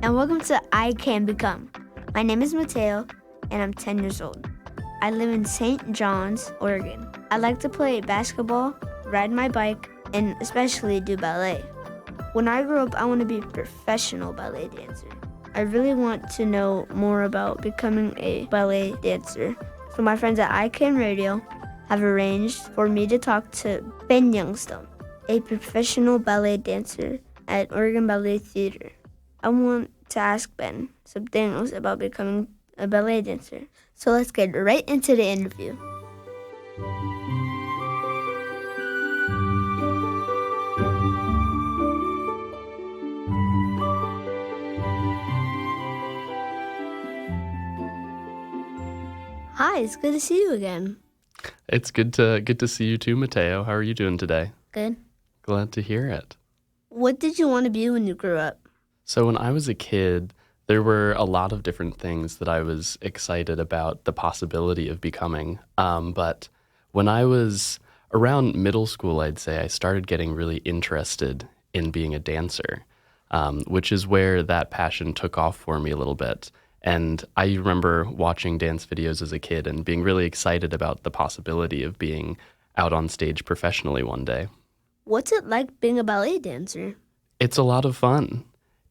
and welcome to ICAN Become. My name is Mateo, and I'm 10 years old. I live in St. John's, Oregon. I like to play basketball, ride my bike, and especially do ballet. When I grow up, I want to be a professional ballet dancer. I really want to know more about becoming a ballet dancer. So my friends at ICAN Radio have arranged for me to talk to Ben Youngstone, a professional ballet dancer at Oregon Ballet Theatre. I want to ask Ben some things about becoming a ballet dancer. So let's get right into the interview. Hi, it's good to see you again. It's good to see you too, Mateo. How are you doing today? Good. Glad to hear it. What did you want to be when you grew up? So when I was a kid, there were a lot of different things that I was excited about the possibility of becoming. But when I was around middle school, I'd say I started getting really interested in being a dancer, which is where that passion took off for me a little bit. And I remember watching dance videos as a kid and being really excited about the possibility of being out on stage professionally one day. What's it like being a ballet dancer? It's a lot of fun.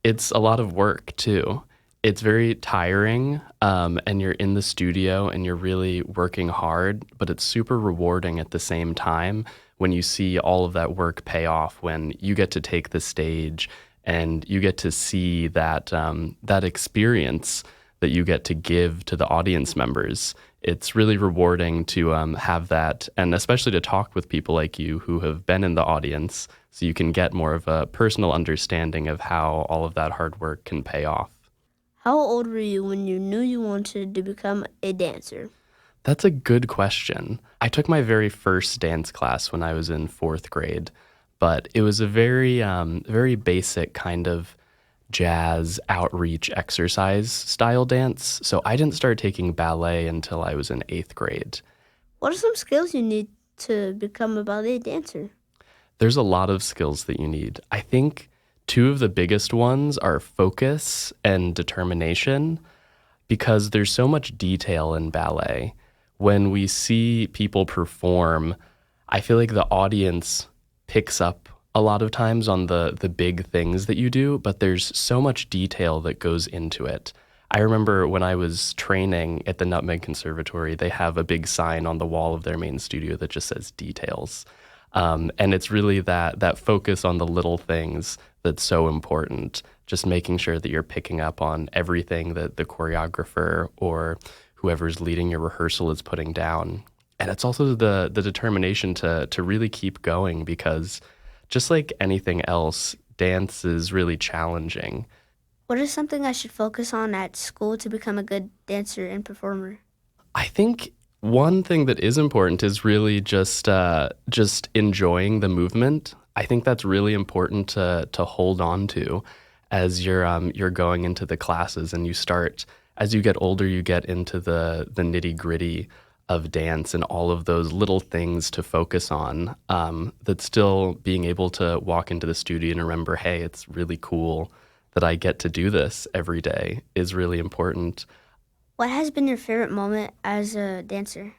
It's a lot of work, too. It's very tiring, and you're in the studio and you're really working hard, but it's super rewarding at the same time when you see all of that work pay off, when you get to take the stage and you get to see that experience that you get to give to the audience members. It's really rewarding to have that, and especially to talk with people like you who have been in the audience, so you can get more of a personal understanding of how all of that hard work can pay off. How old were you when you knew you wanted to become a dancer? That's a good question. I took my very first dance class when I was in 4th grade, but it was a very basic kind of jazz outreach exercise style dance. So I didn't start taking ballet until I was in 8th grade. What are some skills you need to become a ballet dancer? There's a lot of skills that you need. I think 2 of the biggest ones are focus and determination, because there's so much detail in ballet. When we see people perform, I feel like the audience picks up a lot of times on the big things that you do, but there's so much detail that goes into it. I remember when I was training at the Nutmeg Conservatory, they have a big sign on the wall of their main studio that just says details. And it's really that focus on the little things that's so important, just making sure that you're picking up on everything that the choreographer or whoever's leading your rehearsal is putting down. And it's also the determination to really keep going, because just like anything else, dance is really challenging. What is something I should focus on at school to become a good dancer and performer? I think one thing that is important is really just enjoying the movement. I think that's really important to hold on to as you're going into the classes, and you start, as you get older, you get into the nitty-gritty of dance and all of those little things to focus on, that still being able to walk into the studio and remember, hey, it's really cool that I get to do this every day, is really important. What has been your favorite moment as a dancer?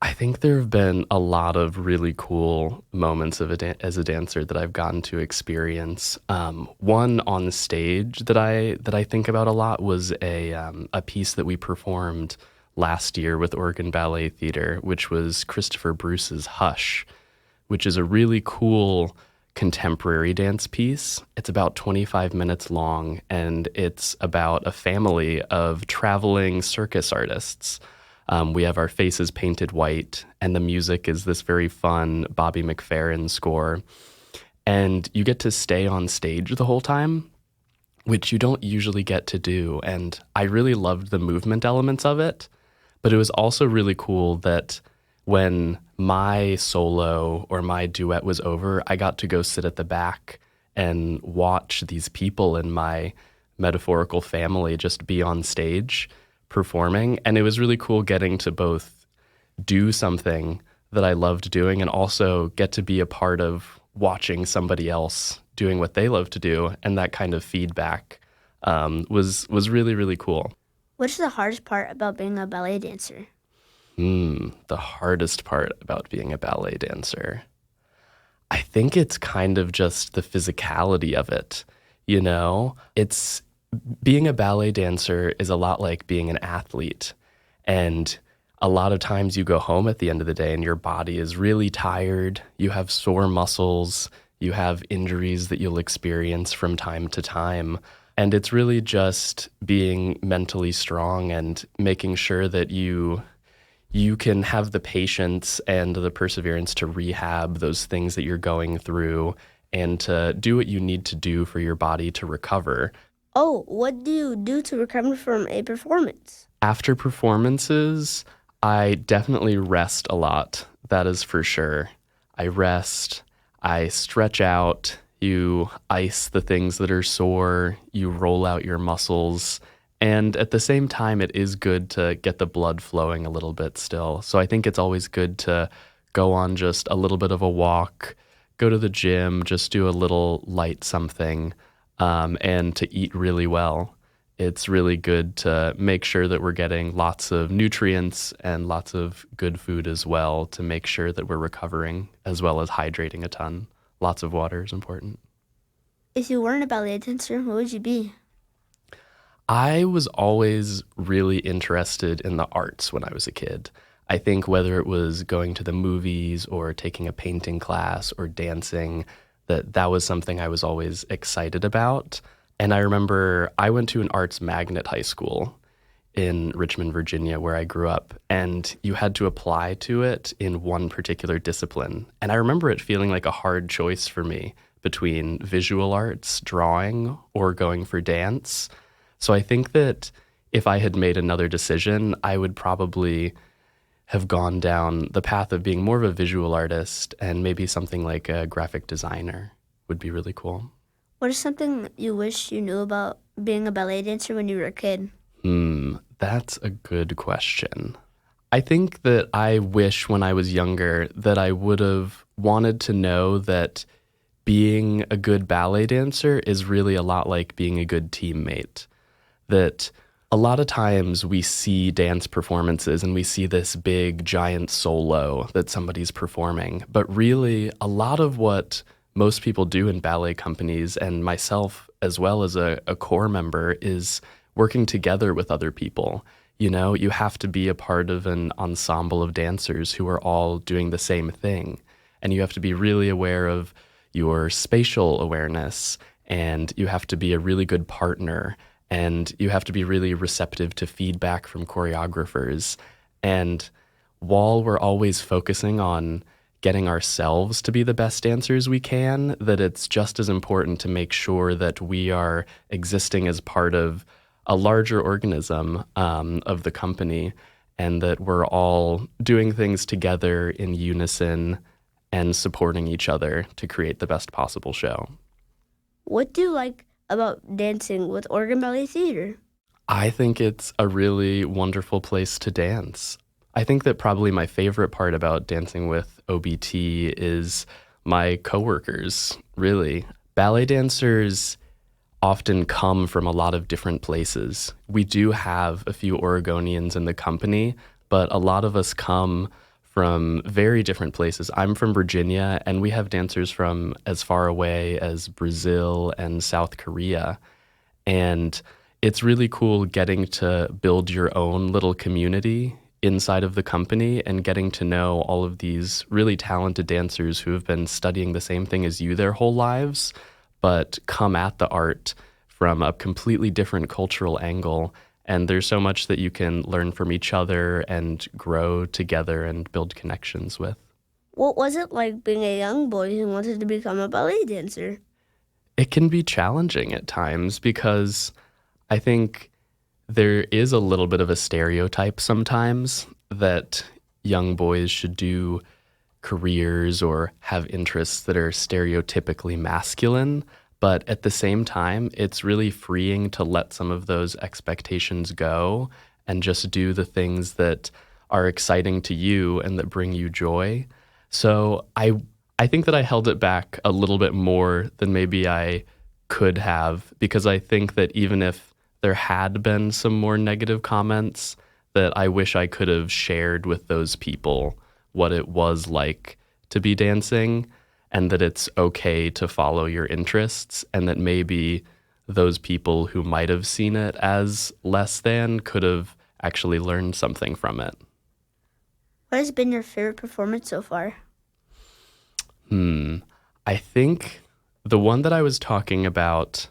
I think there have been a lot of really cool moments as a dancer that I've gotten to experience. One on stage that I think about a lot was a piece that we performed last year with Oregon Ballet Theatre, which was Christopher Bruce's Hush, which is a really cool contemporary dance piece. It's about 25 minutes long, and it's about a family of traveling circus artists. We have our faces painted white, and the music is this very fun Bobby McFerrin score. And you get to stay on stage the whole time, which you don't usually get to do. And I really loved the movement elements of it. But it was also really cool that when my solo or my duet was over, I got to go sit at the back and watch these people in my metaphorical family just be on stage performing. And it was really cool getting to both do something that I loved doing and also get to be a part of watching somebody else doing what they love to do, and that kind of feedback was really, really cool. What's the hardest part about being a ballet dancer? The hardest part about being a ballet dancer. I think it's kind of just the physicality of it. It's being a ballet dancer is a lot like being an athlete. And a lot of times you go home at the end of the day and your body is really tired. You have sore muscles. You have injuries that you'll experience from time to time. And it's really just being mentally strong and making sure that you can have the patience and the perseverance to rehab those things that you're going through and to do what you need to do for your body to recover. Oh, what do you do to recover from a performance? After performances, I definitely rest a lot. That is for sure. I rest, I stretch out, you ice the things that are sore, you roll out your muscles. And at the same time, it is good to get the blood flowing a little bit still. So I think it's always good to go on just a little bit of a walk, go to the gym, just do a little light something, and to eat really well. It's really good to make sure that we're getting lots of nutrients and lots of good food as well to make sure that we're recovering, as well as hydrating a ton. Lots of water is important. If you weren't a ballet dancer, what would you be? I was always really interested in the arts when I was a kid. I think whether it was going to the movies or taking a painting class or dancing, that was something I was always excited about. And I remember I went to an arts magnet high school in Richmond, Virginia, where I grew up, and you had to apply to it in one particular discipline. And I remember it feeling like a hard choice for me between visual arts, drawing, or going for dance. So I think that if I had made another decision, I would probably have gone down the path of being more of a visual artist, and maybe something like a graphic designer would be really cool. What is something you wish you knew about being a ballet dancer when you were a kid? That's a good question. I think that I wish when I was younger that I would have wanted to know that being a good ballet dancer is really a lot like being a good teammate. That a lot of times we see dance performances and we see this big giant solo that somebody's performing, but really a lot of what most people do in ballet companies, and myself as well as a core member, is working together with other people. You have to be a part of an ensemble of dancers who are all doing the same thing, and you have to be really aware of your spatial awareness, and you have to be a really good partner, and you have to be really receptive to feedback from choreographers. And while we're always focusing on getting ourselves to be the best dancers we can, that it's just as important to make sure that we are existing as part of a larger organism of the company, and that we're all doing things together in unison and supporting each other to create the best possible show. What do you like about dancing with Oregon Ballet Theatre? I think it's a really wonderful place to dance. I think that probably my favorite part about dancing with OBT is my coworkers, really. Ballet dancers often come from a lot of different places. We do have a few Oregonians in the company, but a lot of us come from very different places. I'm from Virginia, and we have dancers from as far away as Brazil and South Korea. And it's really cool getting to build your own little community inside of the company and getting to know all of these really talented dancers who have been studying the same thing as you their whole lives, but come at the art from a completely different cultural angle. And there's so much that you can learn from each other and grow together and build connections with. What was it like being a young boy who wanted to become a ballet dancer? It can be challenging at times because I think there is a little bit of a stereotype sometimes that young boys should do careers or have interests that are stereotypically masculine. But at the same time, it's really freeing to let some of those expectations go and just do the things that are exciting to you and that bring you joy. So I I think that I held it back a little bit more than maybe I could have, because I think that even if there had been some more negative comments, that I wish I could have shared with those people what it was like to be dancing, and that it's okay to follow your interests, and that maybe those people who might have seen it as less than could have actually learned something from it. What has been your favorite performance so far? I think the one that I was talking about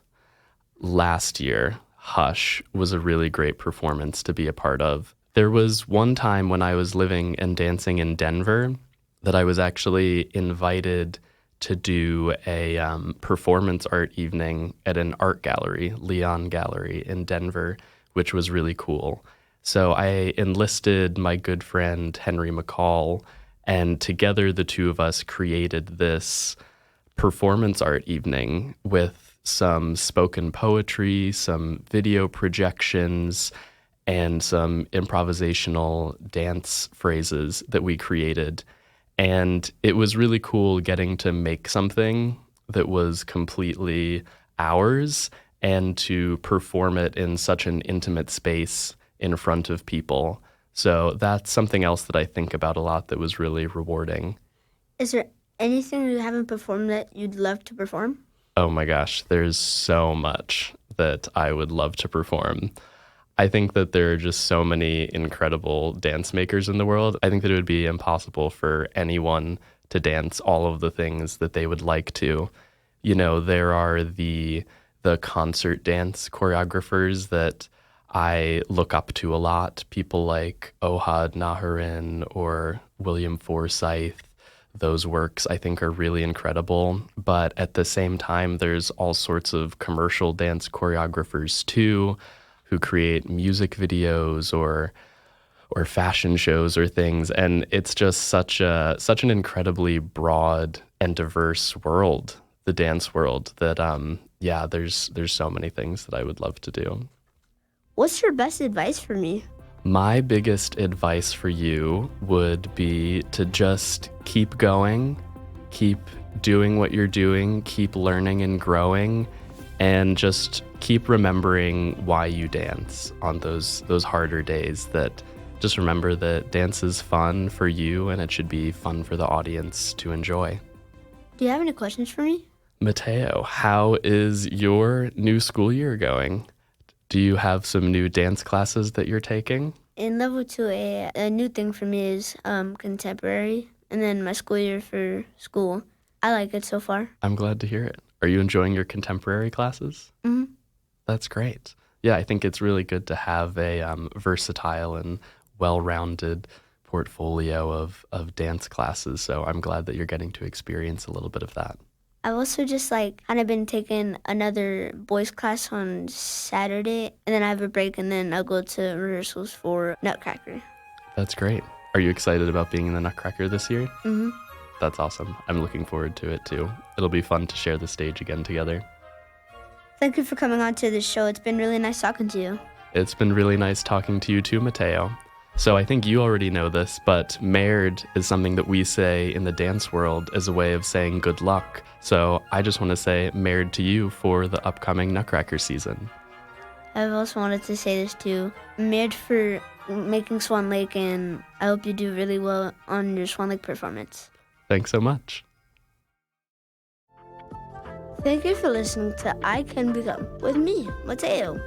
last year, Hush, was a really great performance to be a part of. There was one time when I was living and dancing in Denver that I was actually invited to do a performance art evening at an art gallery, Leon Gallery in Denver, which was really cool. So I enlisted my good friend Henry McCall, and together the two of us created this performance art evening with some spoken poetry, some video projections, and some improvisational dance phrases that we created. And it was really cool getting to make something that was completely ours and to perform it in such an intimate space in front of people. So that's something else that I think about a lot that was really rewarding. Is there anything you haven't performed that you'd love to perform? Oh my gosh, there's so much that I would love to perform. I think that there are just so many incredible dance makers in the world. I think that it would be impossible for anyone to dance all of the things that they would like to. You know, there are the concert dance choreographers that I look up to a lot. People like Ohad Naharin or William Forsythe. Those works I think are really incredible. But at the same time, there's all sorts of commercial dance choreographers too, who create music videos or fashion shows or things. And it's just such an incredibly broad and diverse world, the dance world, that there's so many things that I would love to do. What's your best advice for me? My biggest advice for you would be to just keep going, keep doing what you're doing, keep learning and growing, and just keep remembering why you dance on those harder days. That just remember that dance is fun for you and it should be fun for the audience to enjoy. Do you have any questions for me? Mateo, how is your new school year going? Do you have some new dance classes that you're taking? In level 2A, a new thing for me is contemporary, and then my school year for school. I like it so far. I'm glad to hear it. Are you enjoying your contemporary classes? Mm-hmm. That's great. Yeah, I think it's really good to have a versatile and well-rounded portfolio of dance classes. So I'm glad that you're getting to experience a little bit of that. I've also just kind of been taking another boys class on Saturday, and then I have a break, and then I'll go to rehearsals for Nutcracker. That's great. Are you excited about being in the Nutcracker this year? Mm-hmm. That's awesome. I'm looking forward to it too. It'll be fun to share the stage again together. Thank you for coming on to the show. It's been really nice talking to you. It's been really nice talking to you too, Mateo. So I think you already know this, but merd is something that we say in the dance world as a way of saying good luck. So I just want to say merd to you for the upcoming Nutcracker season. I've also wanted to say this too. Merd for making Swan Lake, and I hope you do really well on your Swan Lake performance. Thanks so much. Thank you for listening to I Can Become with me, Mateo.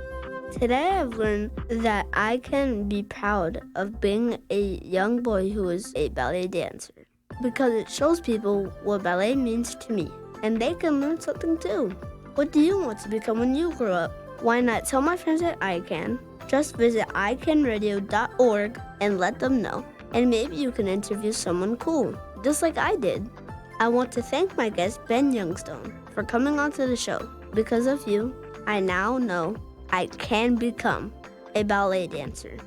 Today I've learned that I can be proud of being a young boy who is a ballet dancer, because it shows people what ballet means to me, and they can learn something too. What do you want to become when you grow up? Why not tell my friends at ICAN? Just visit icanradio.org and let them know, and maybe you can interview someone cool, just like I did. I want to thank my guest Ben Youngstone for coming onto the show. Because of you, I now know I can become a ballet dancer.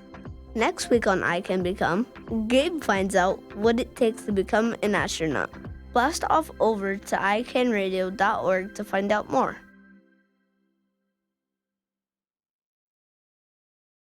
Next week on I Can Become, Gabe finds out what it takes to become an astronaut. Blast off over to icanradio.org to find out more.